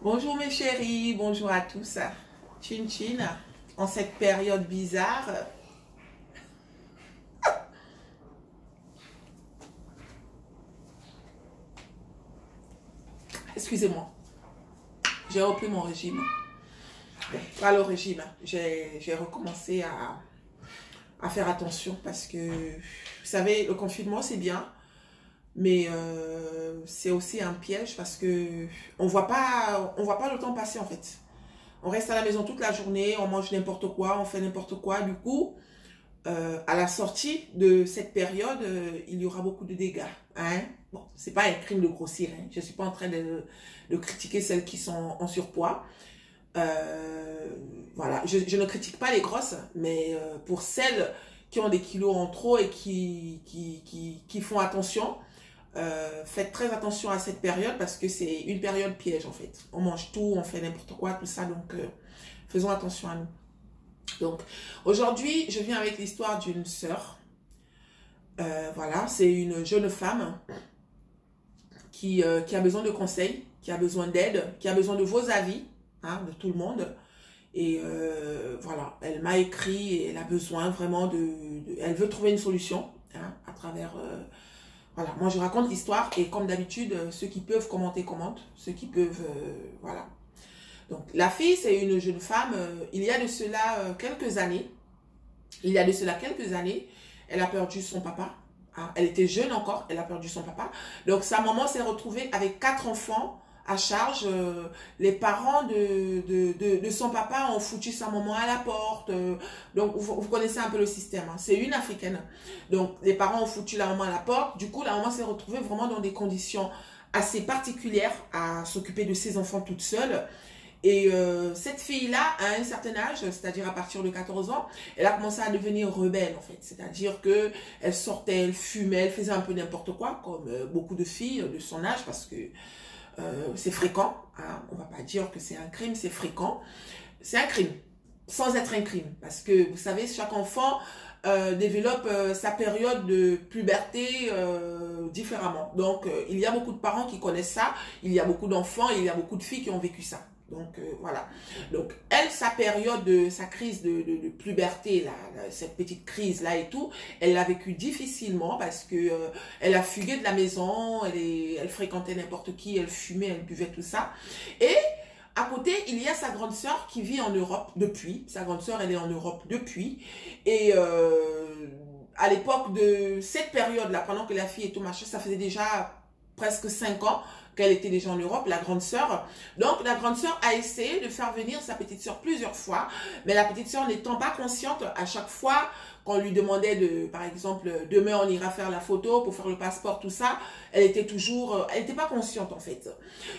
Bonjour mes chéris, bonjour à tous. Chin chin, en cette période bizarre. Excusez-moi, j'ai repris mon régime. Pas le régime, j'ai recommencé à faire attention parce que, vous savez, le confinement c'est bien, mais c'est aussi un piège parce que on voit pas le temps passer en fait. On reste à la maison toute la journée, on mange n'importe quoi, on fait n'importe quoi. Du coup, à la sortie de cette période, il y aura beaucoup de dégâts. Hein? Bon, c'est pas un crime de grossir. Hein? Je suis pas en train de critiquer celles qui sont en surpoids. Voilà, je ne critique pas les grosses, mais pour celles qui ont des kilos en trop et qui font attention, faites très attention à cette période parce que c'est une période piège en fait. On mange tout, on fait n'importe quoi, tout ça, donc faisons attention à nous. Donc aujourd'hui, je viens avec l'histoire d'une sœur. Voilà, c'est une jeune femme qui a besoin de conseils, qui a besoin d'aide, qui a besoin de vos avis, hein, de tout le monde. Et voilà, elle m'a écrit et elle a besoin vraiment elle veut trouver une solution hein, à travers... voilà, moi je raconte l'histoire et comme d'habitude, ceux qui peuvent commenter, commentent. Ceux qui peuvent, voilà. Donc la fille, c'est une jeune femme, il y a de cela quelques années. Il y a de cela quelques années, elle a perdu son papa. Hein, elle était jeune encore, elle a perdu son papa. Donc sa maman s'est retrouvée avec 4 enfants à charge. Les parents de son papa ont foutu sa maman à la porte. Donc vous connaissez un peu le système. Hein, c'est une africaine. Donc les parents ont foutu la maman à la porte. Du coup la maman s'est retrouvée vraiment dans des conditions assez particulières à s'occuper de ses enfants toute seule. Et cette fille-là, à un certain âge, c'est-à-dire à partir de 14 ans, elle a commencé à devenir rebelle en fait. C'est-à-dire que elle sortait, elle fumait, elle faisait un peu n'importe quoi, comme beaucoup de filles de son âge, parce que c'est fréquent. Hein. On va pas dire que c'est un crime, c'est fréquent. C'est un crime, sans être un crime. Parce que vous savez, chaque enfant développe sa période de puberté différemment. Donc, il y a beaucoup de parents qui connaissent ça. Il y a beaucoup d'enfants, il y a beaucoup de filles qui ont vécu ça. Donc, voilà. Donc, elle, sa période, sa crise de puberté, là, cette petite crise-là et tout, elle l'a vécu difficilement parce que elle a fugué de la maison, elle fréquentait n'importe qui, elle fumait, elle buvait tout ça. Et à côté, il y a sa grande sœur qui vit en Europe depuis. Sa grande sœur, elle est en Europe depuis. Et à l'époque de cette période-là, pendant que la fille est au marché, ça faisait déjà presque 5 ans qu'elle était déjà en Europe, la grande sœur. Donc, la grande sœur a essayé de faire venir sa petite sœur plusieurs fois, mais la petite sœur n'étant pas consciente, à chaque fois qu'on lui demandait de, par exemple, demain on ira faire la photo pour faire le passeport, tout ça, elle était toujours, elle n'était pas consciente en fait.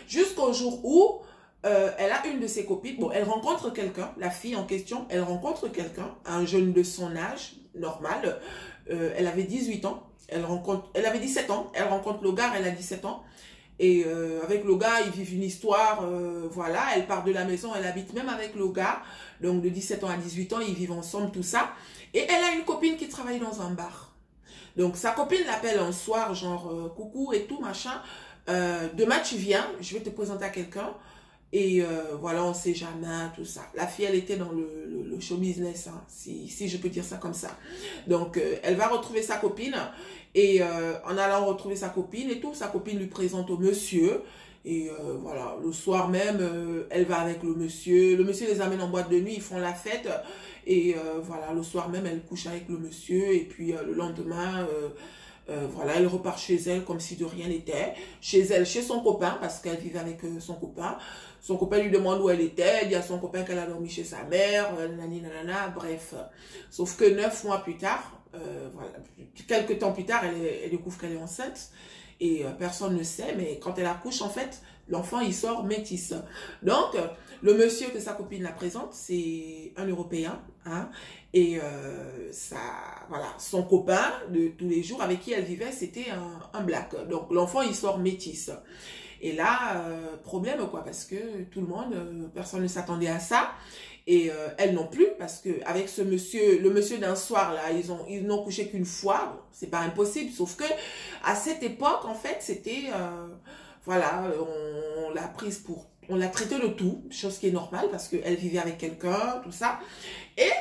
Jusqu'au jour où elle a une de ses copines, bon, elle rencontre quelqu'un, la fille en question, elle rencontre quelqu'un, un jeune de son âge, normal, elle avait 18 ans, elle avait 17 ans, elle rencontre le gars, elle a 17 ans, et avec le gars, ils vivent une histoire, voilà, elle part de la maison, elle habite même avec le gars, donc de 17 ans à 18 ans, ils vivent ensemble, tout ça, et elle a une copine qui travaille dans un bar. Donc sa copine l'appelle un soir, genre coucou et tout, machin, demain tu viens, je vais te présenter à quelqu'un, et voilà, on sait jamais, tout ça. La fille, elle était dans le show business, hein, si je peux dire ça comme ça. Donc, elle va retrouver sa copine. Et en allant retrouver sa copine et tout, sa copine lui présente au monsieur. Et voilà, le soir même, elle va avec le monsieur. Le monsieur les amène en boîte de nuit, ils font la fête. Et voilà, le soir même, elle couche avec le monsieur. Et puis le lendemain... voilà, elle repart chez elle comme si de rien n'était. Chez elle, chez son copain, parce qu'elle vivait avec son copain. Son copain lui demande où elle était. Elle dit à son copain qu'elle a dormi chez sa mère. Nanani, nanana, bref. Sauf que 9 mois plus tard, voilà, quelques temps plus tard, elle découvre qu'elle est enceinte. Et personne ne sait, mais quand elle accouche, en fait, l'enfant, il sort métis. Donc, le monsieur que sa copine la présente, c'est un Européen. Hein, et voilà, son copain de tous les jours avec qui elle vivait, c'était un black. Donc, l'enfant, il sort métis. Et là, problème, quoi, parce que tout le monde, personne ne s'attendait à ça. Et elle non plus, parce que avec ce monsieur, le monsieur d'un soir, là, ils n'ont couché qu'une fois. Bon, c'est pas impossible, sauf que à cette époque, en fait, c'était... voilà, on l'a prise pour On l'a traité de tout, chose qui est normale parce qu'elle vivait avec quelqu'un, tout ça. Et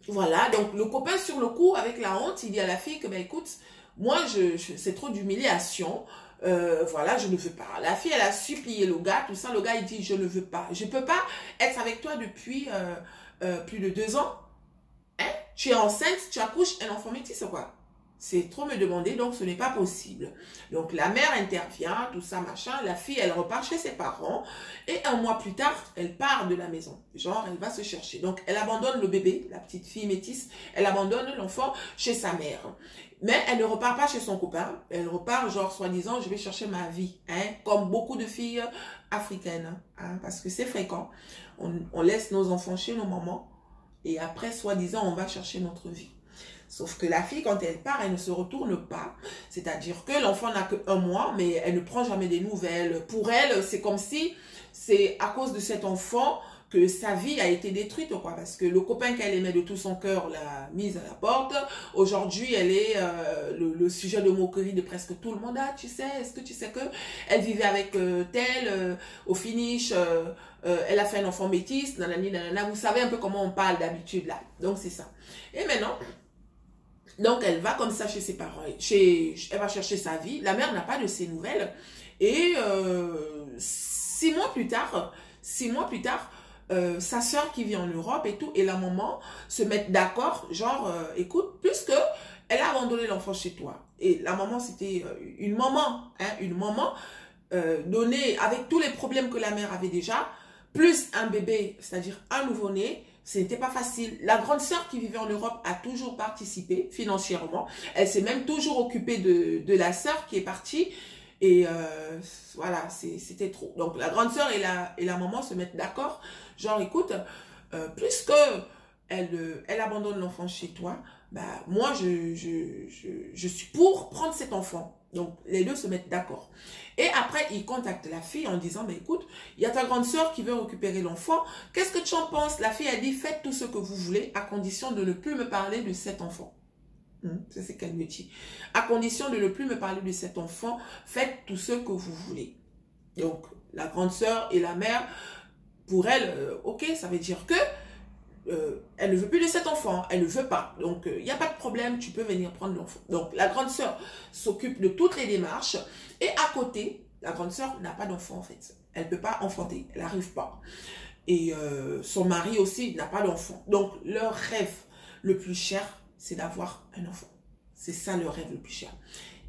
voilà, donc le copain sur le coup, avec la honte, il dit à la fille que, ben écoute, moi, c'est trop d'humiliation. Voilà, je ne veux pas. La fille, elle a supplié le gars, tout ça. Le gars, il dit, je ne veux pas. Je ne peux pas être avec toi depuis plus de 2 ans. Hein? Tu es enceinte, tu accouches un enfant métis, quoi. C'est trop me demander, donc ce n'est pas possible. Donc la mère intervient, tout ça, machin. La fille, elle repart chez ses parents. Et 1 mois plus tard, elle part de la maison. Genre, elle va se chercher. Donc elle abandonne le bébé, la petite fille métisse. Elle abandonne l'enfant chez sa mère. Mais elle ne repart pas chez son copain. Elle repart, genre, soi-disant, je vais chercher ma vie. Hein, comme beaucoup de filles africaines. Hein, parce que c'est fréquent. On laisse nos enfants chez nos mamans. Et après, soi-disant, on va chercher notre vie. Sauf que la fille, quand elle part, elle ne se retourne pas. C'est-à-dire que l'enfant n'a que 1 mois, mais elle ne prend jamais des nouvelles. Pour elle, c'est comme si c'est à cause de cet enfant que sa vie a été détruite, quoi. Parce que le copain qu'elle aimait de tout son cœur l'a mise à la porte. Aujourd'hui, elle est le sujet de moquerie de presque tout le monde. Ah, tu sais, est-ce que tu sais que elle vivait avec tel, au finish, elle a fait un enfant métis, nanani, nanana. Vous savez un peu comment on parle d'habitude là. Donc, c'est ça. Et maintenant... Donc, elle va comme ça chez ses parents. Elle va chercher sa vie. La mère n'a pas de ses nouvelles. Et 6 mois plus tard, sa soeur qui vit en Europe et tout, et la maman se mettent d'accord, genre, écoute, puisque elle a abandonné l'enfant chez toi. Et la maman, c'était une maman, hein, donnée avec tous les problèmes que la mère avait déjà, plus un bébé, c'est-à-dire un nouveau-né. Ce n'était pas facile. La grande sœur qui vivait en Europe a toujours participé financièrement. Elle s'est même toujours occupée de la sœur qui est partie. Et voilà, c'était trop. Donc la grande sœur et la maman se mettent d'accord. Genre, écoute, puisque elle abandonne l'enfant chez toi, bah, moi, je suis pour prendre cet enfant. Donc, les deux se mettent d'accord. Et après, ils contactent la fille en disant, mais écoute, il y a ta grande sœur qui veut récupérer l'enfant. Qu'est-ce que tu en penses? La fille a dit, faites tout ce que vous voulez, à condition de ne plus me parler de cet enfant. C'est ce qu'elle me dit. À condition de ne plus me parler de cet enfant, faites tout ce que vous voulez. Donc, la grande sœur et la mère, pour elle, ok, ça veut dire que elle ne veut plus de cet enfant, elle ne veut pas. Donc, il n'y a pas de problème, tu peux venir prendre l'enfant. Donc, la grande sœur s'occupe de toutes les démarches. Et à côté, la grande sœur n'a pas d'enfant, en fait. Elle ne peut pas enfanter, elle n'arrive pas. Et son mari aussi n'a pas d'enfant. Donc, leur rêve le plus cher, c'est d'avoir un enfant. C'est ça le rêve le plus cher.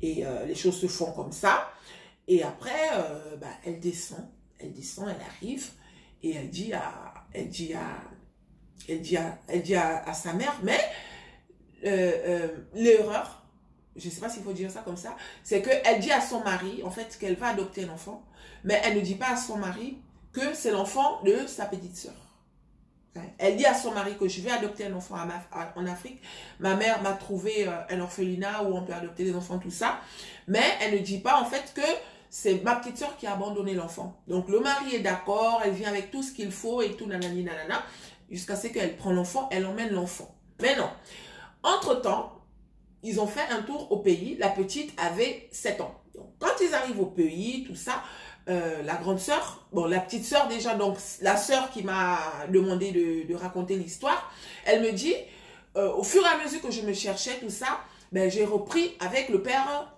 Et les choses se font comme ça. Et après, bah, elle descend, elle arrive. Et elle dit à sa mère, mais l'erreur, je ne sais pas s'il faut dire ça comme ça, c'est qu'elle dit à son mari, en fait, qu'elle va adopter un enfant, mais elle ne dit pas à son mari que c'est l'enfant de sa petite sœur. Elle dit à son mari que je vais adopter un enfant en Afrique. Ma mère m'a trouvé un orphelinat où on peut adopter des enfants, tout ça. Mais elle ne dit pas en fait que c'est ma petite sœur qui a abandonné l'enfant. Donc le mari est d'accord, elle vient avec tout ce qu'il faut et tout, nanani, nanana. Jusqu'à ce qu'elle prend l'enfant, elle emmène l'enfant. Mais non. Entre-temps, ils ont fait un tour au pays. La petite avait 7 ans. Donc, quand ils arrivent au pays, tout ça, la grande sœur, bon, la petite sœur déjà, donc la sœur qui m'a demandé de raconter l'histoire, elle me dit, au fur et à mesure que je me cherchais, tout ça, ben, j'ai repris avec le père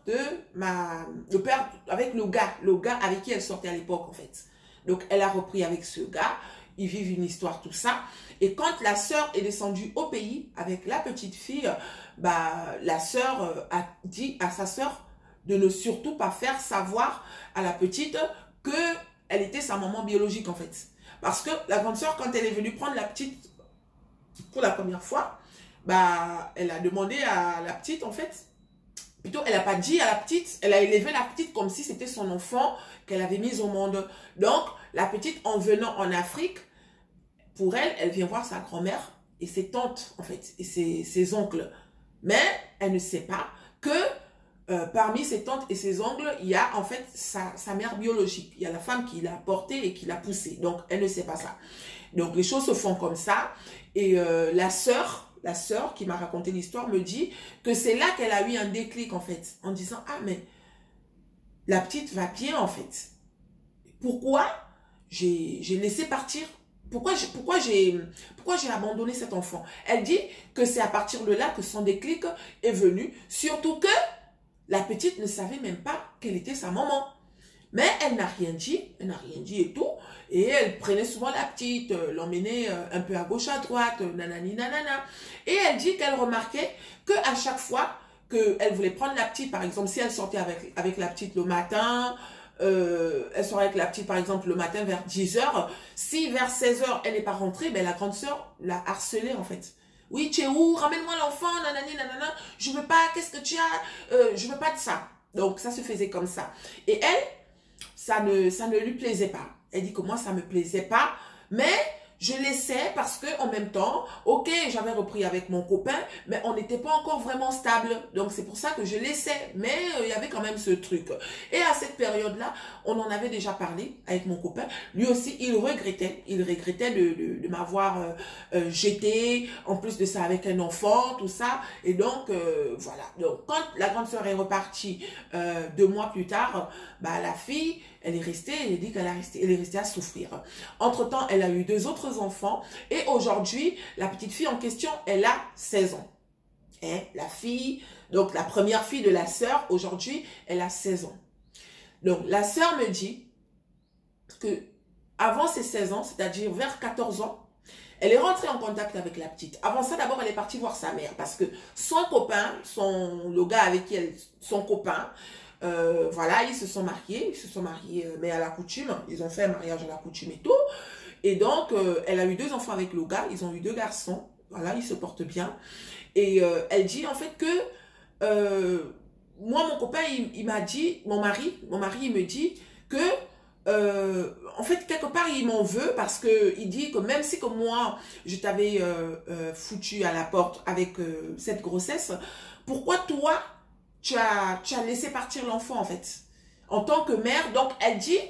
avec le gars avec qui elle sortait à l'époque, en fait. Donc, elle a repris avec ce gars. Ils vivent une histoire, tout ça. Et quand la sœur est descendue au pays avec la petite fille, bah, la sœur a dit à sa sœur de ne surtout pas faire savoir à la petite qu'elle était sa maman biologique, en fait. Parce que la grande sœur, quand elle est venue prendre la petite pour la première fois, bah, elle a demandé à la petite, en fait, plutôt, elle n'a pas dit à la petite, elle a élevé la petite comme si c'était son enfant qu'elle avait mise au monde. Donc, la petite, en venant en Afrique, pour elle, elle vient voir sa grand-mère et ses tantes, en fait, et ses oncles. Mais elle ne sait pas que parmi ses tantes et ses oncles, il y a en fait sa mère biologique. Il y a la femme qui l'a portée et qui l'a poussée. Donc, elle ne sait pas ça. Donc, les choses se font comme ça. Et la sœur qui m'a raconté l'histoire me dit que c'est là qu'elle a eu un déclic, en fait, en disant, ah, mais la petite va bien, en fait. Pourquoi j'ai laissé partir. Pourquoi j'ai abandonné cet enfant? Elle dit que c'est à partir de là que son déclic est venu. Surtout que la petite ne savait même pas quelle était sa maman. Mais elle n'a rien dit et tout. Et elle prenait souvent la petite, l'emmenait un peu à gauche, à droite, nanani, nanana. Et elle dit qu'elle remarquait qu'à chaque fois qu'elle voulait prendre la petite, par exemple, si elle sortait avec la petite le matin, elle sort avec la petite, par exemple, le matin vers 10 heures. Si vers 16 heures, elle n'est pas rentrée, ben, la grande sœur l'a harcelée, en fait. Oui, tu es où? Ramène-moi l'enfant, nanani, nanana. Je veux pas, qu'est-ce que tu as? Je veux pas de ça. Donc, ça se faisait comme ça. Et elle, ça ne lui plaisait pas. Elle dit que moi, ça me plaisait pas. Mais je laissais parce que en même temps, ok, j'avais repris avec mon copain, mais on n'était pas encore vraiment stable. Donc, c'est pour ça que je laissais. Mais il y avait quand même ce truc. Et à cette période-là, on en avait déjà parlé avec mon copain. Lui aussi, il regrettait. Il regrettait de m'avoir jeté. En plus de ça, avec un enfant, tout ça. Et donc, voilà. Donc, quand la grande sœur est repartie 2 mois plus tard, bah, la fille, elle est restée, elle dit qu'elle est restée à souffrir. Entre-temps, elle a eu 2 autres enfants. Et aujourd'hui, la petite fille en question, elle a 16 ans. Et la fille, donc la première fille de la sœur, aujourd'hui, elle a 16 ans. Donc, la sœur me dit que avant ses 16 ans, c'est-à-dire vers 14 ans, elle est rentrée en contact avec la petite. Avant ça, d'abord, elle est partie voir sa mère parce que son copain, le gars avec qui son copain, voilà, ils se sont mariés, mais à la coutume, ils ont fait un mariage à la coutume et tout. Et donc, elle a eu 2 enfants avec le gars, ils ont eu 2 garçons, voilà, ils se portent bien. Et elle dit en fait que, moi, mon copain, il m'a dit, mon mari, il me dit que, en fait, quelque part, il m'en veut parce que il dit que même si que moi, je t'avais foutu à la porte avec cette grossesse, pourquoi toi, tu as laissé partir l'enfant, en fait, en tant que mère. Donc, elle dit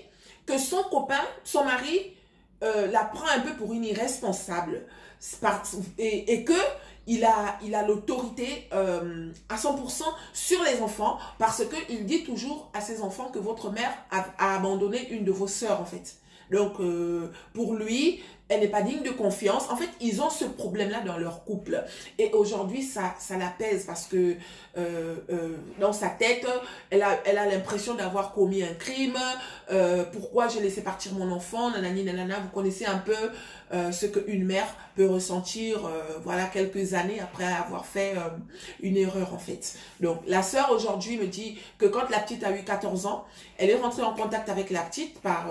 que son copain, son mari, la prend un peu pour une irresponsable. Et que il a l'autorité à 100% sur les enfants parce qu'il dit toujours à ses enfants que votre mère a abandonné une de vos sœurs, en fait. Donc, pour lui, elle n'est pas digne de confiance. En fait, ils ont ce problème-là dans leur couple. Et aujourd'hui, ça la pèse parce que dans sa tête, elle a l'impression d'avoir commis un crime. Pourquoi j'ai laissé partir mon enfant? Nanani, nanana. Vous connaissez un peu ce qu'une mère peut ressentir, voilà, quelques années après avoir fait une erreur, en fait. Donc, la sœur, aujourd'hui, me dit que quand la petite a eu 14 ans, elle est rentrée en contact avec la petite par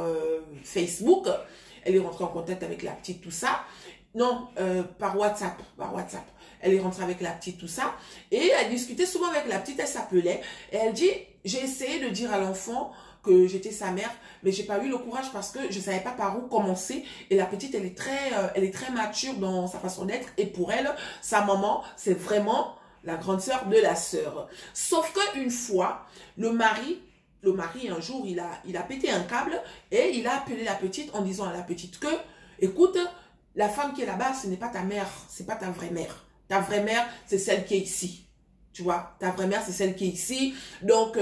Facebook. Elle est rentrée en contact avec la petite, tout ça. Non, par WhatsApp. Elle est rentrée avec la petite, tout ça. Et elle discutait souvent avec la petite, elle s'appelait. Et elle dit, j'ai essayé de dire à l'enfant que j'étais sa mère, mais j'ai pas eu le courage parce que je savais pas par où commencer. Et la petite, elle est très mature dans sa façon d'être. Et pour elle, sa maman, c'est vraiment la grande sœur de la sœur. Sauf qu'une fois, le mari, un jour, il a pété un câble et il a appelé la petite en disant à la petite que, écoute, la femme qui est là-bas, ce n'est pas ta mère, c'est pas ta vraie mère. Ta vraie mère, c'est celle qui est ici. Tu vois, ta vraie mère, c'est celle qui est ici. Donc,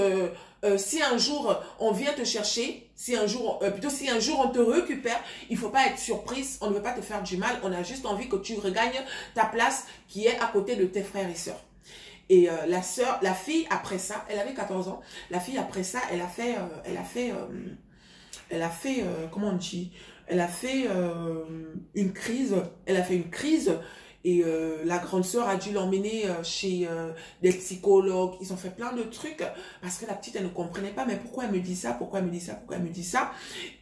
si un jour on vient te chercher, si un jour on te récupère, il ne faut pas être surprise, on ne veut pas te faire du mal, on a juste envie que tu regagnes ta place qui est à côté de tes frères et sœurs. Et la fille, après ça, elle avait 14 ans. La fille, après ça, elle a fait comment on dit? Elle a fait une crise. Elle a fait une crise. Et la grande sœur a dû l'emmener chez des psychologues. Ils ont fait plein de trucs parce que la petite, elle ne comprenait pas. Mais pourquoi elle me dit ça? Pourquoi elle me dit ça? Pourquoi elle me dit ça?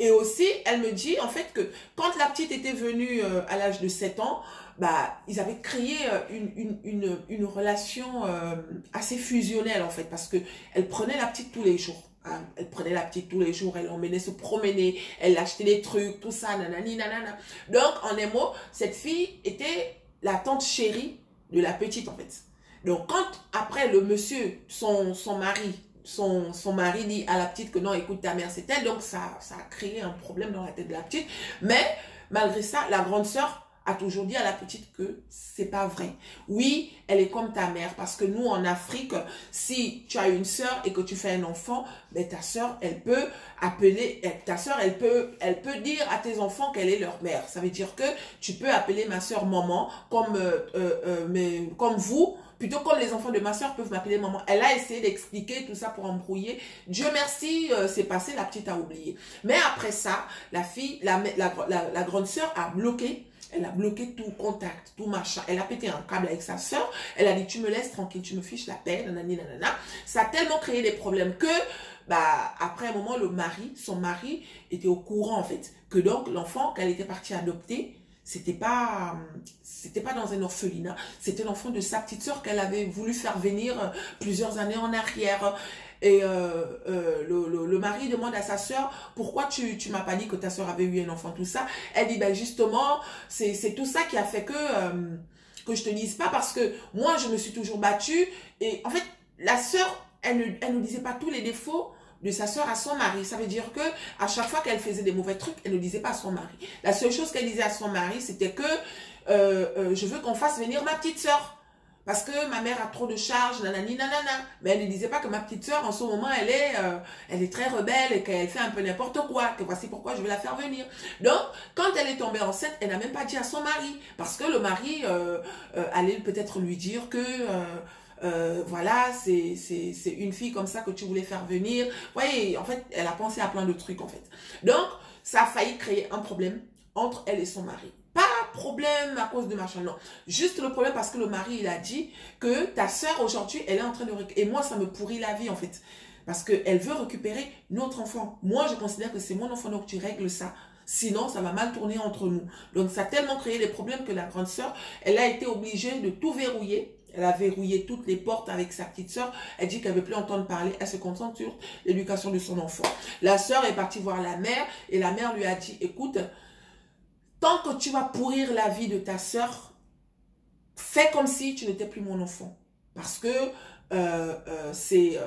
Et aussi, elle me dit en fait que quand la petite était venue à l'âge de 7 ans, bah, ils avaient créé une relation assez fusionnelle en fait. Parce que elle prenait la petite tous les jours. Hein. Elle prenait la petite tous les jours. Elle l'emmenait se promener. Elle achetait des trucs, tout ça, nanani, nanana. Donc, en un mot, cette fille était la tante chérie de la petite, en fait. Donc, quand, après, le monsieur, son mari dit à la petite que non, écoute, ta mère, c'est elle. Donc, ça a créé un problème dans la tête de la petite. Mais, malgré ça, la grande sœur a toujours dit à la petite que c'est pas vrai. Oui, elle est comme ta mère, parce que nous, en Afrique, si tu as une sœur et que tu fais un enfant, ben ta sœur, elle peut appeler, ta sœur, elle peut dire à tes enfants qu'elle est leur mère. Ça veut dire que tu peux appeler ma sœur maman, comme vous, plutôt comme les enfants de ma soeur peuvent m'appeler maman. Elle a essayé d'expliquer tout ça pour embrouiller. Dieu merci, c'est passé, la petite a oublié. Mais après ça, la fille, la grande sœur a bloqué. Elle a bloqué tout contact, tout machin. Elle a pété un câble avec sa soeur. Elle a dit, tu me laisses tranquille, tu me fiches la paix, nanani, nanana. Ça a tellement créé des problèmes que, bah, après un moment, son mari était au courant, en fait. Que donc, l'enfant qu'elle était partie adopter, c'était pas dans un orphelinat, c'était l'enfant de sa petite sœur qu'elle avait voulu faire venir plusieurs années en arrière. Et le mari demande à sa sœur, pourquoi tu m'as pas dit que ta sœur avait eu un enfant, tout ça. Elle dit, ben justement, c'est tout ça qui a fait que je te dise pas, parce que moi, je me suis toujours battue. Et en fait, la sœur, elle ne disait pas tous les défauts de sa sœur à son mari. Ça veut dire que à chaque fois qu'elle faisait des mauvais trucs, elle ne disait pas à son mari. La seule chose qu'elle disait à son mari, c'était que je veux qu'on fasse venir ma petite sœur. Parce que ma mère a trop de charges, nanani, nanana. Mais elle ne disait pas que ma petite sœur, en ce moment, elle est très rebelle et qu'elle fait un peu n'importe quoi. Que voici pourquoi je vais la faire venir. Donc, quand elle est tombée enceinte, elle n'a même pas dit à son mari. Parce que le mari allait peut-être lui dire que... voilà, c'est une fille comme ça que tu voulais faire venir. Vous voyez, en fait, elle a pensé à plein de trucs, en fait. Donc, ça a failli créer un problème entre elle et son mari. Pas problème à cause de machin, non. Juste le problème parce que le mari, il a dit que ta sœur, aujourd'hui, elle est en train de... Et moi, ça me pourrit la vie, en fait. Parce qu'elle veut récupérer notre enfant. Moi, je considère que c'est mon enfant, donc tu règles ça. Sinon, ça va mal tourner entre nous. Donc, ça a tellement créé des problèmes que la grande sœur, elle a été obligée de tout verrouiller. Elle a verrouillé toutes les portes avec sa petite sœur. Elle dit qu'elle ne veut plus entendre parler. Elle se concentre sur l'éducation de son enfant. La sœur est partie voir la mère et la mère lui a dit, écoute, tant que tu vas pourrir la vie de ta sœur, fais comme si tu n'étais plus mon enfant. Parce que c'est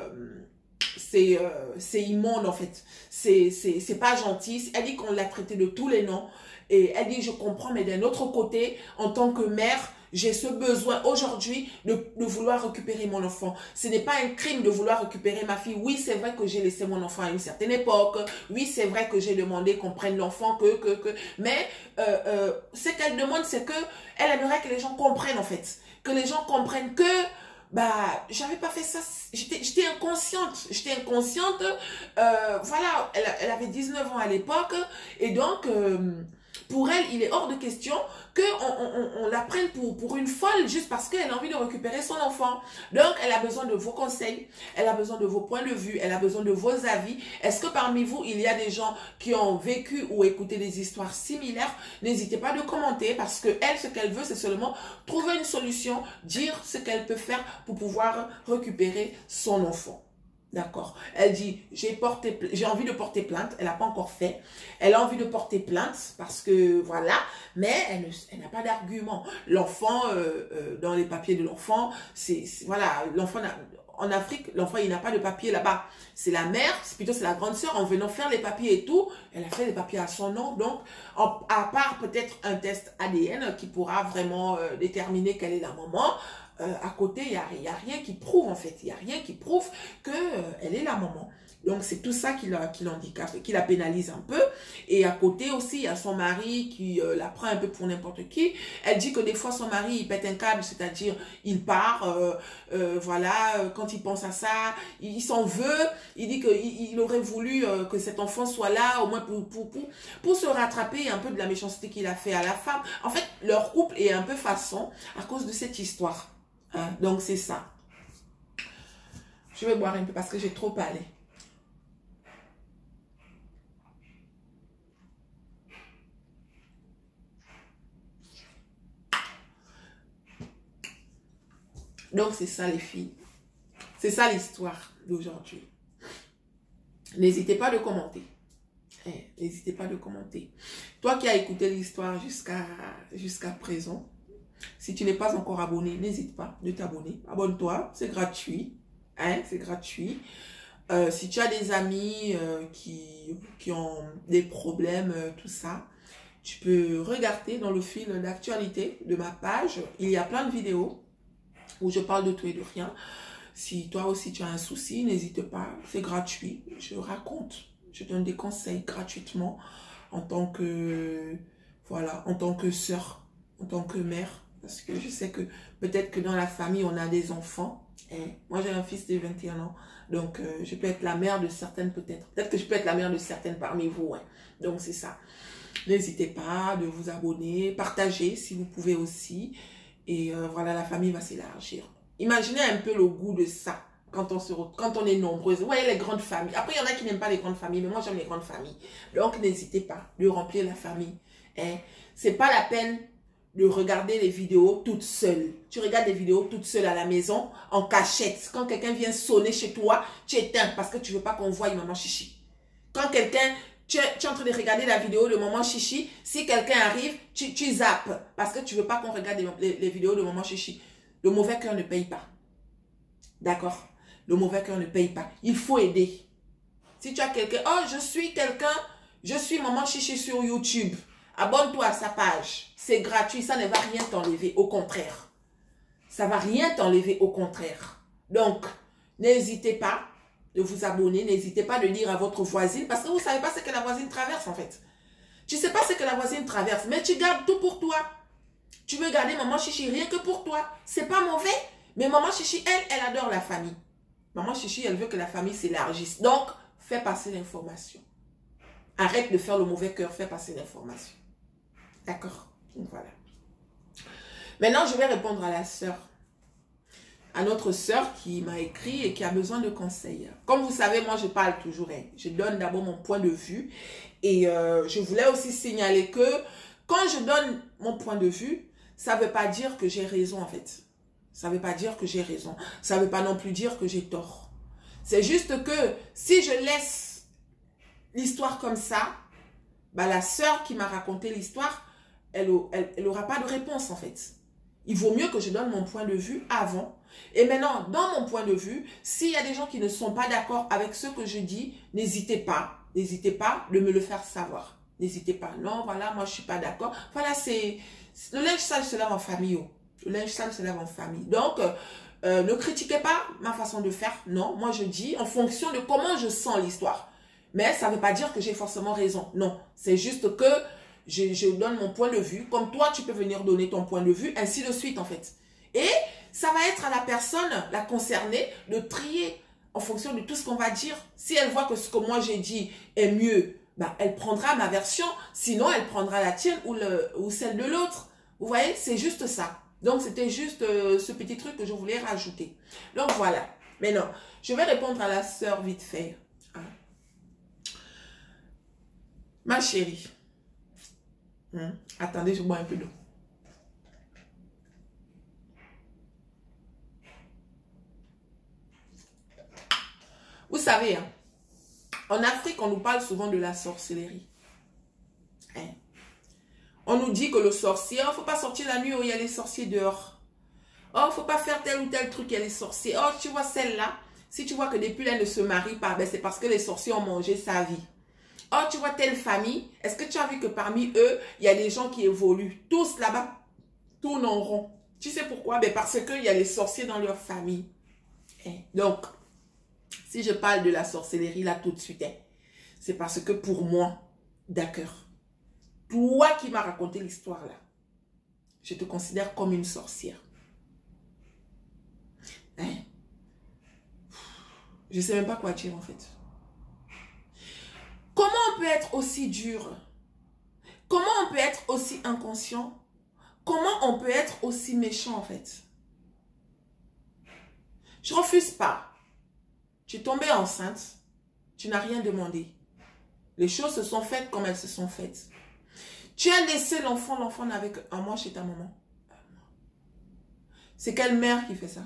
immonde en fait. C'est pas gentil. Elle dit qu'on l'a traité de tous les noms. Et elle dit, je comprends, mais d'un autre côté, en tant que mère, j'ai ce besoin aujourd'hui de vouloir récupérer mon enfant. Ce n'est pas un crime de vouloir récupérer ma fille. Oui, c'est vrai que j'ai laissé mon enfant à une certaine époque. Oui, c'est vrai que j'ai demandé qu'on prenne l'enfant, Mais ce qu'elle demande, c'est que elle aimerait que les gens comprennent en fait. Que les gens comprennent que bah, j'avais pas fait ça, j'étais inconsciente, voilà, elle avait 19 ans à l'époque, et donc, pour elle, il est hors de question qu'on la prenne pour une folle juste parce qu'elle a envie de récupérer son enfant. Donc, elle a besoin de vos conseils, elle a besoin de vos points de vue, elle a besoin de vos avis. Est-ce que parmi vous, il y a des gens qui ont vécu ou écouté des histoires similaires? N'hésitez pas de commenter parce que elle, ce qu'elle veut, c'est seulement trouver une solution, dire ce qu'elle peut faire pour pouvoir récupérer son enfant. D'accord. Elle dit, j'ai envie de porter plainte. Elle n'a pas encore fait. Elle a envie de porter plainte parce que, voilà, mais elle n'a pas d'argument. L'enfant, dans les papiers de l'enfant, voilà, l'enfant, en Afrique, l'enfant, il n'a pas de papier là-bas. C'est la mère, plutôt c'est la grande sœur, en venant faire les papiers et tout, elle a fait les papiers à son nom. Donc, à part peut-être un test ADN qui pourra vraiment déterminer quelle est la maman, à côté, il n'y a rien qui prouve, en fait. Il n'y a rien qui prouve qu'elle est la maman. Donc, c'est tout ça qui l'handicape, qui la pénalise un peu. Et à côté aussi, il y a son mari qui la prend un peu pour n'importe qui. Elle dit que des fois, son mari, il pète un câble, c'est-à-dire, il part, voilà, quand il pense à ça, il s'en veut. Il dit qu'il aurait voulu que cet enfant soit là, au moins pour se rattraper un peu de la méchanceté qu'il a fait à la femme. En fait, leur couple est un peu façon à cause de cette histoire. Hein? Donc, c'est ça. Je vais boire un peu parce que j'ai trop parlé. Donc, c'est ça les filles. C'est ça l'histoire d'aujourd'hui. N'hésitez pas de commenter. N'hésitez pas de commenter. Toi qui as écouté l'histoire jusqu'à présent, si tu n'es pas encore abonné, n'hésite pas de t'abonner. Abonne-toi, c'est gratuit. Hein, c'est gratuit. Si tu as des amis qui ont des problèmes, tout ça, Tu peux regarder dans le fil d'actualité de ma page. Il y a plein de vidéos où je parle de tout et de rien. Si toi aussi tu as un souci, n'hésite pas. C'est gratuit. Je raconte. Je donne des conseils gratuitement en tant que, voilà, en tant que sœur, en tant que mère. Parce que je sais que peut-être que dans la famille, on a des enfants. Et moi, j'ai un fils de 21 ans. Donc, je peux être la mère de certaines peut-être. Peut-être que je peux être la mère de certaines parmi vous. Hein. Donc, c'est ça. N'hésitez pas de vous abonner, partager si vous pouvez aussi. Et voilà, la famille va s'élargir. Imaginez un peu le goût de ça quand on est nombreuses. Vous voyez les grandes familles. Après, il y en a qui n'aiment pas les grandes familles, mais moi, j'aime les grandes familles. Donc, n'hésitez pas de remplir la famille. Hein? C'est pas la peine de regarder les vidéos toute seule. Tu regardes des vidéos toute seule à la maison, en cachette. Quand quelqu'un vient sonner chez toi, tu éteins parce que tu veux pas qu'on voie maman chichi. Quand quelqu'un... Tu es en train de regarder la vidéo de maman chichi. Si quelqu'un arrive, tu zappes. Parce que tu ne veux pas qu'on regarde les vidéos de maman chichi. Le mauvais cœur ne paye pas. D'accord? Le mauvais cœur ne paye pas. Il faut aider. Si tu as quelqu'un, oh, je suis maman chichi sur YouTube. Abonne-toi à sa page. C'est gratuit, ça ne va rien t'enlever. Au contraire. Ça ne va rien t'enlever, au contraire. Donc, n'hésitez pas de vous abonner, n'hésitez pas de dire à votre voisine, parce que vous ne savez pas ce que la voisine traverse en fait. Tu ne sais pas ce que la voisine traverse, mais tu gardes tout pour toi. Tu veux garder maman chichi rien que pour toi. C'est pas mauvais, mais maman chichi, elle adore la famille. Maman chichi, elle veut que la famille s'élargisse. Donc, fais passer l'information. Arrête de faire le mauvais cœur, fais passer l'information. D'accord? Voilà. Maintenant, je vais répondre à la sœur. À notre sœur qui m'a écrit et qui a besoin de conseils. Comme vous savez, moi, je parle toujours. Hein. Je donne d'abord mon point de vue. Et je voulais aussi signaler que quand je donne mon point de vue, ça ne veut pas dire que j'ai raison, en fait. Ça ne veut pas dire que j'ai raison. Ça ne veut pas non plus dire que j'ai tort. C'est juste que si je laisse l'histoire comme ça, bah, la sœur qui m'a raconté l'histoire, elle n'aura pas de réponse, en fait. Il vaut mieux que je donne mon point de vue avant. Et maintenant, dans mon point de vue, s'il y a des gens qui ne sont pas d'accord avec ce que je dis, n'hésitez pas de me le faire savoir. N'hésitez pas. Non, voilà, moi je ne suis pas d'accord. Voilà, c'est... Le linge sale se lave en famille. Oh. Le linge sale se lave en famille. Donc, ne critiquez pas ma façon de faire. Non, moi je dis en fonction de comment je sens l'histoire. Mais ça ne veut pas dire que j'ai forcément raison. Non, c'est juste que je donne mon point de vue. Comme toi, tu peux venir donner ton point de vue, ainsi de suite en fait. Et ça va être à la personne, la concernée, de trier en fonction de tout ce qu'on va dire. Si elle voit que ce que moi j'ai dit est mieux, bah, elle prendra ma version. Sinon, elle prendra la tienne ou celle de l'autre. Vous voyez, c'est juste ça. Donc, c'était juste ce petit truc que je voulais rajouter. Donc, voilà. Maintenant, je vais répondre à la sœur vite fait. Hein. Ma chérie. Attendez, je bois un peu d'eau. Vous savez, hein, en Afrique, on nous parle souvent de la sorcellerie. Hein? On nous dit que le sorcier, il ne faut pas sortir la nuit où il y a les sorciers dehors. Oh, il ne faut pas faire tel ou tel truc, il y a les sorciers. Oh, tu vois celle-là, si tu vois que depuis elle ne se marie pas, ben c'est parce que les sorciers ont mangé sa vie. Oh, tu vois telle famille, est-ce que tu as vu que parmi eux, il y a des gens qui évoluent? Tous là-bas tournent en rond. Tu sais pourquoi? Ben parce qu'il y a les sorciers dans leur famille. Hein? Donc, si je parle de la sorcellerie là tout de suite, hein, c'est parce que pour moi, d'accord, toi qui m'as raconté l'histoire là, je te considère comme une sorcière. Hein? Je ne sais même pas quoi dire en fait. Comment on peut être aussi dur? Comment on peut être aussi inconscient? Comment on peut être aussi méchant en fait? Je ne refuse pas. Tu es tombée enceinte, tu n'as rien demandé. Les choses se sont faites comme elles se sont faites. Tu as laissé l'enfant n'avait qu'un mois chez ta maman. C'est quelle mère qui fait ça?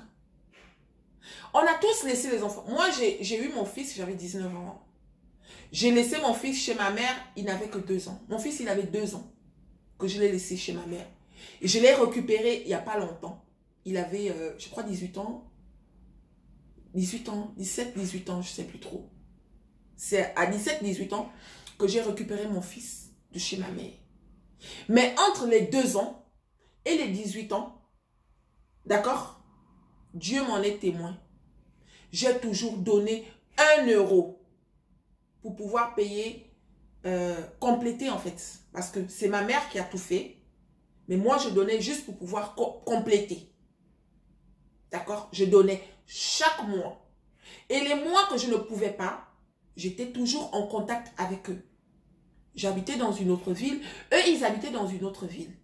On a tous laissé les enfants. Moi, j'ai eu mon fils, j'avais 19 ans. J'ai laissé mon fils chez ma mère, il n'avait que 2 ans. Mon fils, il avait 2 ans que je l'ai laissé chez ma mère. Et je l'ai récupéré il n'y a pas longtemps. Il avait, je crois, 18 ans. 18 ans, 17, 18 ans, je ne sais plus trop. C'est à 17, 18 ans que j'ai récupéré mon fils de chez ma mère. Mais entre les 2 ans et les 18 ans, d'accord, Dieu m'en est témoin. J'ai toujours donné 1 € pour pouvoir payer, compléter en fait. Parce que c'est ma mère qui a tout fait. Mais moi, je donnais juste pour pouvoir compléter. D'accord? Je donnais chaque mois. Et les mois que je ne pouvais pas, j'étais toujours en contact avec eux. J'habitais dans une autre ville. Eux, ils habitaient dans une autre ville.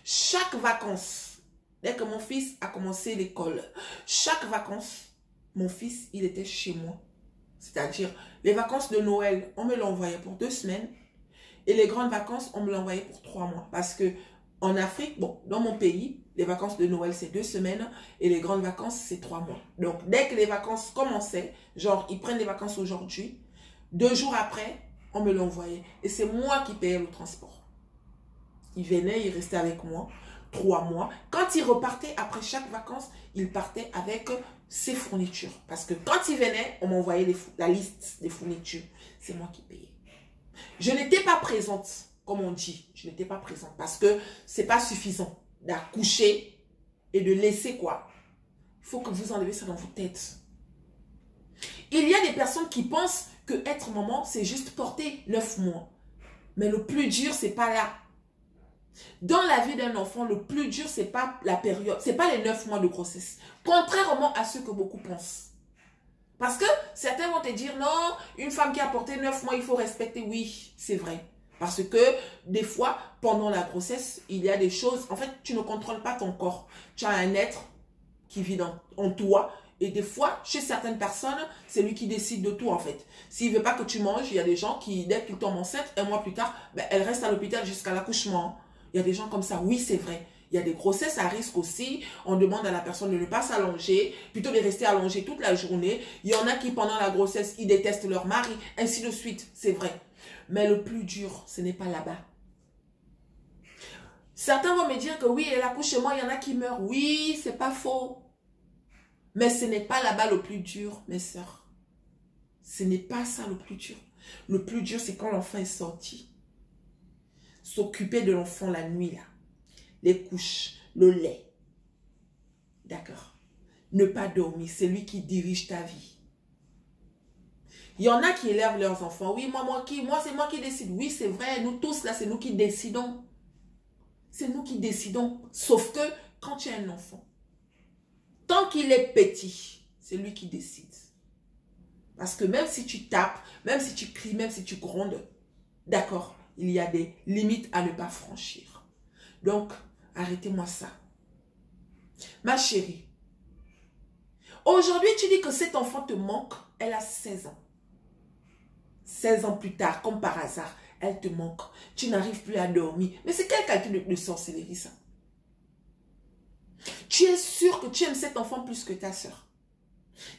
Chaque vacances, dès que mon fils a commencé l'école, chaque vacances, mon fils, il était chez moi. C'est-à-dire, les vacances de Noël, on me l'envoyait pour 2 semaines. Et les grandes vacances, on me l'envoyait pour 3 mois. Parce que en Afrique, bon, dans mon pays, les vacances de Noël, c'est 2 semaines. Et les grandes vacances, c'est 3 mois. Donc, dès que les vacances commençaient, genre, ils prennent les vacances aujourd'hui, 2 jours après, on me l'envoyait. Et c'est moi qui payais le transport. Il venait, il restait avec moi 3 mois. Quand il repartait après chaque vacances, il partait avec ses fournitures. Parce que quand il venait, on m'envoyait la liste des fournitures. C'est moi qui payais. Je n'étais pas présente, comme on dit. Je n'étais pas présente parce que c'est pas suffisant d'accoucher et de laisser quoi. Il faut que vous enlevez ça dans vos têtes. Il y a des personnes qui pensent que être maman, c'est juste porter 9 mois. Mais le plus dur, c'est pas là. Dans la vie d'un enfant, le plus dur, c'est pas la période, c'est pas les 9 mois de grossesse. Contrairement à ce que beaucoup pensent. Parce que certains vont te dire, non, une femme qui a porté 9 mois, il faut respecter. Oui, c'est vrai. Parce que des fois, pendant la grossesse, il y a des choses, en fait, tu ne contrôles pas ton corps. Tu as un être qui vit en toi. Et des fois, chez certaines personnes, c'est lui qui décide de tout, en fait. S'il ne veut pas que tu manges, il y a des gens qui, dès qu'ils tombent enceinte, 1 mois plus tard, ben, elle reste à l'hôpital jusqu'à l'accouchement. Il y a des gens comme ça. Oui, c'est vrai. Il y a des grossesses à risque aussi. On demande à la personne de ne pas s'allonger, plutôt de rester allongée toute la journée. Il y en a qui, pendant la grossesse, ils détestent leur mari, ainsi de suite. C'est vrai. Mais le plus dur, ce n'est pas là-bas. Certains vont me dire que oui, elle accouche chez moi, il y en a qui meurent. Oui, c'est pas faux. Mais ce n'est pas là-bas le plus dur, mes sœurs. Ce n'est pas ça le plus dur. Le plus dur, c'est quand l'enfant est sorti. S'occuper de l'enfant la nuit, là. Les couches, le lait. D'accord. Ne pas dormir, c'est lui qui dirige ta vie. Il y en a qui élèvent leurs enfants. Oui, moi c'est moi qui décide. Oui, c'est vrai, nous tous, là, c'est nous qui décidons. C'est nous qui décidons. Sauf que, quand tu as un enfant, tant qu'il est petit, c'est lui qui décide. Parce que même si tu tapes, même si tu cries, même si tu grondes, d'accord, il y a des limites à ne pas franchir. Donc, arrêtez-moi ça. Ma chérie, aujourd'hui, tu dis que cet enfant te manque, elle a 16 ans. 16 ans plus tard, comme par hasard, elle te manque. Tu n'arrives plus à dormir. Mais c'est quel calcul de sorcellerie, ça? Tu es sûr que tu aimes cet enfant plus que ta soeur.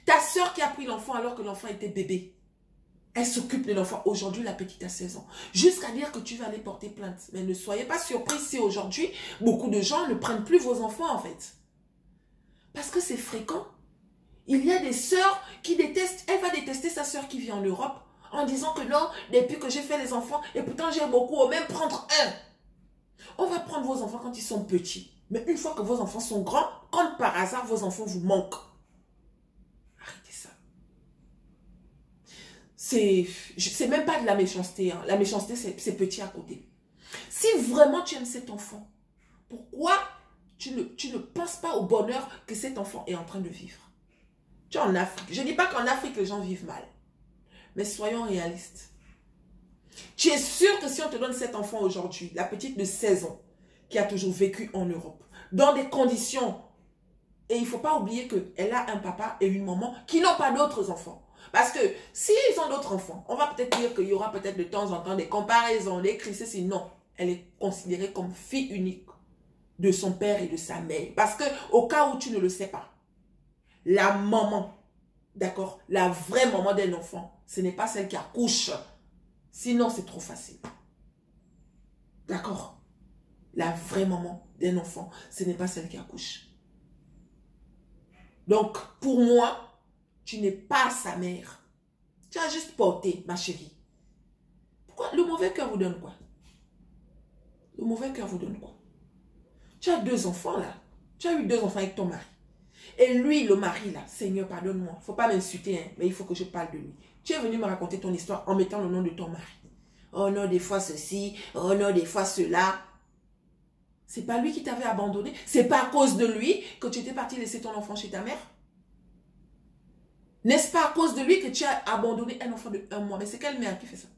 Ta soeur qui a pris l'enfant alors que l'enfant était bébé. Elle s'occupe de l'enfant. Aujourd'hui, la petite a 16 ans. Jusqu'à dire que tu vas aller porter plainte. Mais ne soyez pas surpris si aujourd'hui, beaucoup de gens ne prennent plus vos enfants en fait. Parce que c'est fréquent. Il y a des sœurs qui détestent. Elle va détester sa sœur qui vit en Europe en disant que non, depuis que j'ai fait les enfants, et pourtant j'ai beaucoup, au même prendre un. On va prendre vos enfants quand ils sont petits. Mais une fois que vos enfants sont grands, comme par hasard, vos enfants vous manquent. Arrêtez ça. C'est même pas de la méchanceté. Hein. La méchanceté, c'est petit à côté. Si vraiment tu aimes cet enfant, pourquoi tu ne penses pas au bonheur que cet enfant est en train de vivre? Tu es en Afrique. Je ne dis pas qu'en Afrique, les gens vivent mal. Mais soyons réalistes. Tu es sûr que si on te donne cet enfant aujourd'hui, la petite de 16 ans, qui a toujours vécu en Europe, dans des conditions, et il ne faut pas oublier qu'elle a un papa et une maman qui n'ont pas d'autres enfants. Parce que s'ils ont d'autres enfants, on va peut-être dire qu'il y aura peut-être de temps en temps des comparaisons, des cris, sinon, elle est considérée comme fille unique de son père et de sa mère. Parce que au cas où tu ne le sais pas, la maman, d'accord, la vraie maman d'un enfant, ce n'est pas celle qui accouche. Sinon, c'est trop facile. D'accord? La vraie maman d'un enfant, ce n'est pas celle qui accouche. Donc, pour moi, tu n'es pas sa mère. Tu as juste porté, ma chérie. Pourquoi? Le mauvais cœur vous donne quoi? Le Le mauvais cœur vous donne quoi? Tu as 2 enfants là. Tu as eu 2 enfants avec ton mari. Et lui, le mari là, Seigneur, pardonne-moi. Il ne faut pas m'insulter, hein, mais il faut que je parle de lui. Tu es venu me raconter ton histoire en mettant le nom de ton mari. Oh non, des fois ceci. Oh non, des fois cela. C'est pas lui qui t'avait abandonné. C'est pas à cause de lui que tu étais parti laisser ton enfant chez ta mère. N'est-ce pas à cause de lui que tu as abandonné un enfant de 1 mois? Mais c'est quelle mère qui fait ça?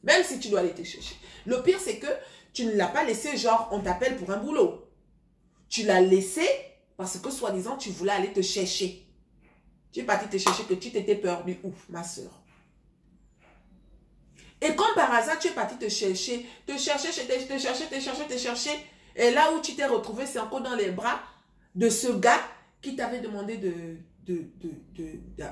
Même si tu dois aller te chercher. Le pire, c'est que tu ne l'as pas laissé, genre, on t'appelle pour un boulot. Tu l'as laissé parce que, soi-disant, tu voulais aller te chercher. Tu es parti te chercher que tu t'étais perdu. Ouf, ma soeur. Et comme par hasard, tu es parti te chercher. Te chercher. Et là où tu t'es retrouvé, c'est encore dans les bras de ce gars qui t'avait demandé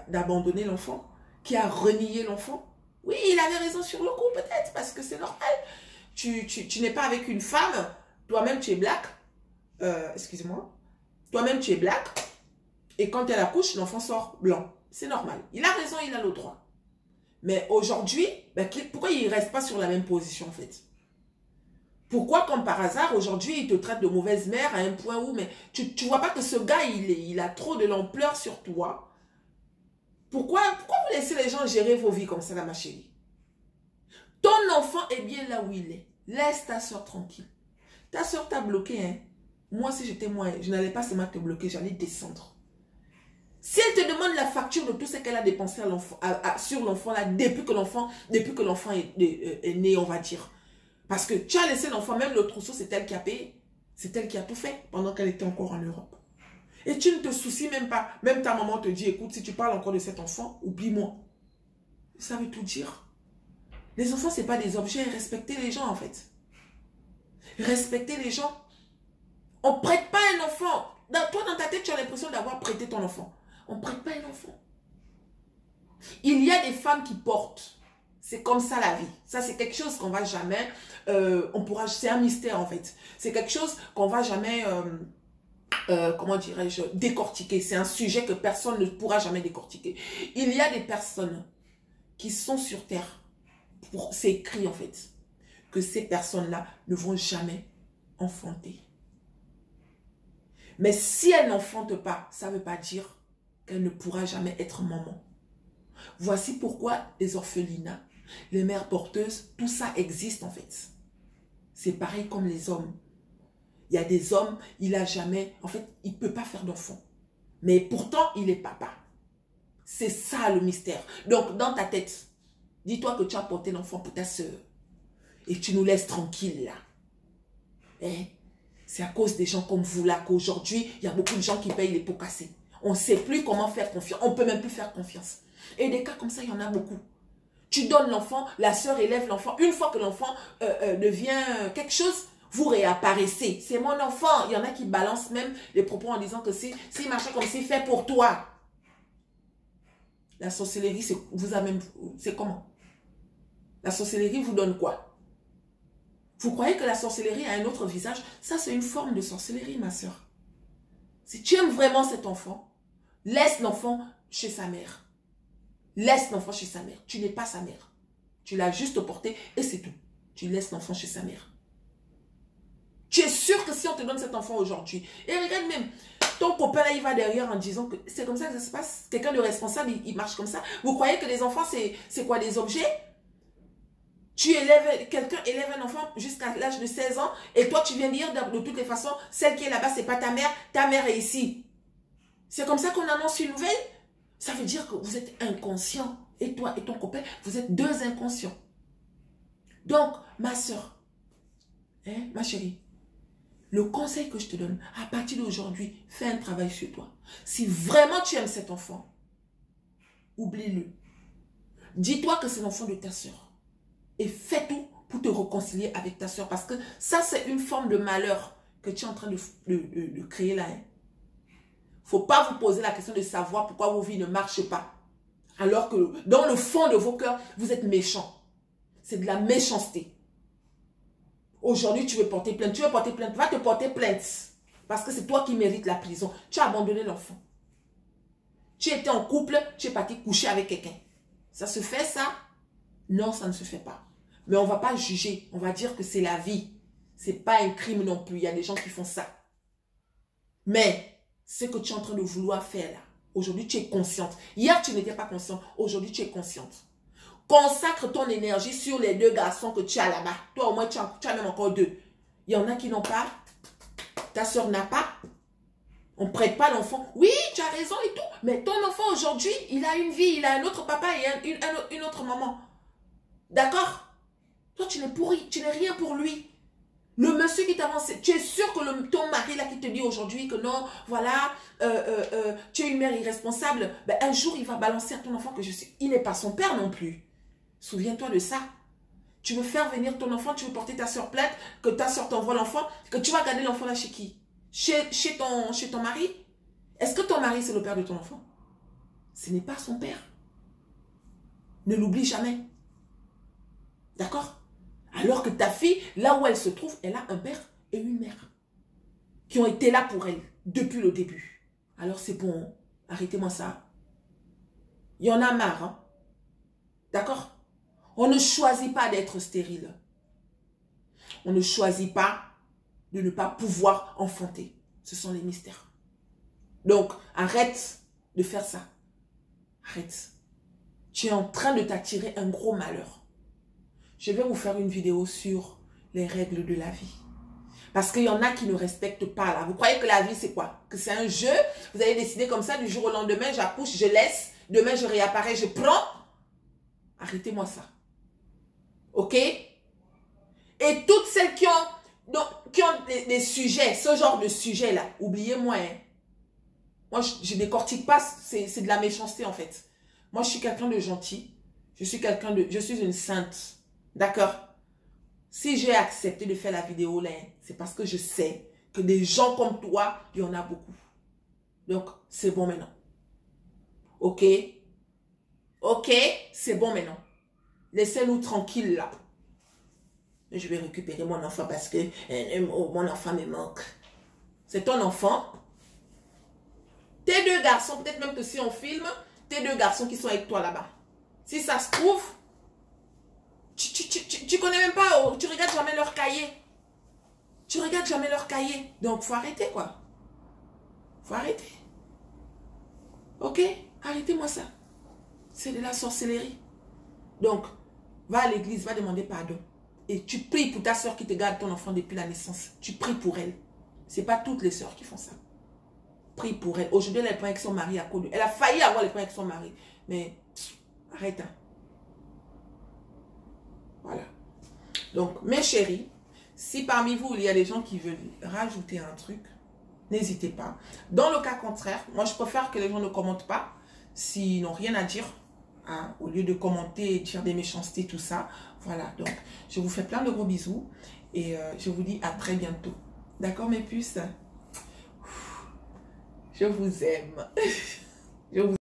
d'abandonner l'enfant, qui a renié l'enfant. Oui, il avait raison sur le coup, peut-être, parce que c'est normal. Tu n'es pas avec une femme, toi-même tu es black, excuse-moi, toi-même tu es black, et quand elle accouche, l'enfant sort blanc. C'est normal. Il a raison, il a le droit. Mais aujourd'hui, ben, pourquoi il ne reste pas sur la même position, en fait? Pourquoi, comme par hasard, aujourd'hui, il te traite de mauvaise mère à un point où, mais tu ne vois pas que ce gars, il a trop de l'ampleur sur toi? Pourquoi vous laissez les gens gérer vos vies comme ça, là, ma chérie? Ton enfant est bien là où il est. Laisse ta soeur tranquille. Ta soeur t'a bloqué, hein? Moi, si j'étais moi, je n'allais pas seulement te bloquer, j'allais descendre. Si elle te demande la facture de tout ce qu'elle a dépensé sur l'enfant, là, depuis que l'enfant est né, on va dire. Parce que tu as laissé l'enfant, même le trousseau, c'est elle qui a payé. C'est elle qui a tout fait pendant qu'elle était encore en Europe. Et tu ne te soucies même pas. Même ta maman te dit, écoute, si tu parles encore de cet enfant, oublie-moi. Ça veut tout dire. Les enfants, ce n'est pas des objets. Respectez les gens, en fait. Respectez les gens. On ne prête pas un enfant. Toi, dans ta tête, tu as l'impression d'avoir prêté ton enfant. On ne prête pas un enfant. Il y a des femmes qui portent. C'est comme ça la vie. Ça, c'est quelque chose qu'on va jamais... c'est un mystère, en fait. C'est quelque chose qu'on va jamais... comment dirais-je, décortiquer. C'est un sujet que personne ne pourra jamais décortiquer. Il y a des personnes qui sont sur terre. C'est écrit en fait. Que ces personnes-là ne vont jamais enfanter. Mais si elle n'enfante pas, ça ne veut pas dire qu'elle ne pourra jamais être maman. Voici pourquoi les orphelinats, les mères porteuses, tout ça existe en fait. C'est pareil comme les hommes. Il y a des hommes, il n'a jamais... En fait, il ne peut pas faire d'enfant. Mais pourtant, il est papa. C'est ça le mystère. Donc, dans ta tête, dis-toi que tu as porté l'enfant pour ta soeur. Et tu nous laisses tranquilles là. Eh? C'est à cause des gens comme vous là qu'aujourd'hui, il y a beaucoup de gens qui payent les pots cassés. On ne sait plus comment faire confiance. On ne peut même plus faire confiance. Et des cas comme ça, il y en a beaucoup. Tu donnes l'enfant, la soeur élève l'enfant. Une fois que l'enfant devient quelque chose... Vous réapparaissez. C'est mon enfant. Il y en a qui balancent même les propos en disant que s'il marchait comme s'il fait pour toi. La sorcellerie, c'est comment? La sorcellerie vous donne quoi? Vous croyez que la sorcellerie a un autre visage? Ça, c'est une forme de sorcellerie, ma soeur. Si tu aimes vraiment cet enfant, laisse l'enfant chez sa mère. Laisse l'enfant chez sa mère. Tu n'es pas sa mère. Tu l'as juste porté et c'est tout. Tu laisses l'enfant chez sa mère. Tu es sûr que si on te donne cet enfant aujourd'hui, et regarde même, ton copain là, il va derrière en disant que c'est comme ça que ça se passe. Quelqu'un de responsable, il marche comme ça. Vous croyez que les enfants, c'est quoi, des objets? Quelqu'un élève un enfant jusqu'à l'âge de 16 ans, et toi, tu viens dire de toutes les façons, celle qui est là-bas, c'est pas ta mère est ici. C'est comme ça qu'on annonce une nouvelle? Ça veut dire que vous êtes inconscient. Et toi et ton copain, vous êtes 2 inconscients. Donc, ma soeur, hein, ma chérie, le conseil que je te donne, à partir d'aujourd'hui, fais un travail sur toi. Si vraiment tu aimes cet enfant, oublie-le. Dis-toi que c'est l'enfant de ta soeur. Et fais tout pour te réconcilier avec ta soeur. Parce que ça, c'est une forme de malheur que tu es en train de créer là. Il ne faut pas vous poser la question de savoir pourquoi vos vies ne marchent pas. Alors que dans le fond de vos cœurs, vous êtes méchants. C'est de la méchanceté. Aujourd'hui, tu veux porter plainte. Tu veux porter plainte. Va te porter plainte. Parce que c'est toi qui mérites la prison. Tu as abandonné l'enfant. Tu étais en couple. Tu es parti coucher avec quelqu'un. Ça se fait ça? Non, ça ne se fait pas. Mais on ne va pas juger. On va dire que c'est la vie. C'est pas un crime non plus. Il y a des gens qui font ça. Mais ce que tu es en train de vouloir faire là, aujourd'hui tu es consciente. Hier tu n'étais pas consciente, aujourd'hui tu es consciente. Consacre ton énergie sur les 2 garçons que tu as là-bas. Toi au moins tu as même encore 2. Il y en a qui n'ont pas. Ta soeur n'a pas. On ne prête pas l'enfant. Oui, tu as raison et tout. Mais ton enfant aujourd'hui, il a une vie, il a un autre papa et une autre maman. D'accord? Toi tu n'es rien pour lui. Le monsieur qui t'avance, tu es sûr que ton mari là qui te dit aujourd'hui que non, voilà, tu es une mère irresponsable, ben, un jour il va balancer à ton enfant que il n'est pas son père non plus. Souviens-toi de ça. Tu veux faire venir ton enfant, tu veux porter ta soeur plainte, que ta soeur t'envoie l'enfant, que tu vas garder l'enfant là chez qui? Chez ton mari? Est-ce que ton mari c'est le père de ton enfant? Ce n'est pas son père. Ne l'oublie jamais. D'accord? Alors que ta fille, là où elle se trouve, elle a un père et une mère qui ont été là pour elle depuis le début. Alors c'est bon, arrêtez-moi ça. Il y en a marre. Hein? D'accord? On ne choisit pas d'être stérile. On ne choisit pas de ne pas pouvoir enfanter. Ce sont les mystères. Donc, arrête de faire ça. Arrête. Tu es en train de t'attirer un gros malheur. Je vais vous faire une vidéo sur les règles de la vie. Parce qu'il y en a qui ne respectent pas là. Vous croyez que la vie c'est quoi? Que c'est un jeu? Vous avez décidé comme ça du jour au lendemain, j'accouche, je laisse. Demain je réapparais, je prends. Arrêtez-moi ça. Ok? Et toutes celles qui ont des sujets, ce genre de sujet là, oubliez-moi. Hein. Moi je décortique pas, c'est de la méchanceté en fait. Moi je suis quelqu'un de gentil. Je suis une sainte. D'accord? Si j'ai accepté de faire la vidéo là, c'est parce que je sais que des gens comme toi, il y en a beaucoup. Donc, c'est bon maintenant. Ok? Ok? C'est bon maintenant. Laissez-nous tranquilles là. Je vais récupérer mon enfant parce que mon enfant me manque. C'est ton enfant. Tes 2 garçons, peut-être même que si on filme, tes 2 garçons qui sont avec toi là-bas. Si ça se trouve, tu connais même pas, tu regardes jamais leur cahier. Tu regardes jamais leur cahier. Donc, faut arrêter, quoi. Faut arrêter. Ok? Arrêtez-moi ça. C'est de la sorcellerie. Donc, va à l'église, va demander pardon. Et tu pries pour ta soeur qui te garde ton enfant depuis la naissance. Tu pries pour elle. C'est pas toutes les soeurs qui font ça. Prie pour elle. Aujourd'hui, elle est avec son mari à cause de... Elle a failli avoir les points avec son mari. Mais, arrête. Hein. Voilà. Donc, mes chéris, si parmi vous, il y a des gens qui veulent rajouter un truc, n'hésitez pas. Dans le cas contraire, moi, je préfère que les gens ne commentent pas s'ils n'ont rien à dire, hein, au lieu de commenter et dire des méchancetés, tout ça. Voilà, donc, je vous fais plein de gros bisous et je vous dis à très bientôt. D'accord, mes puces? Je vous aime. Je vous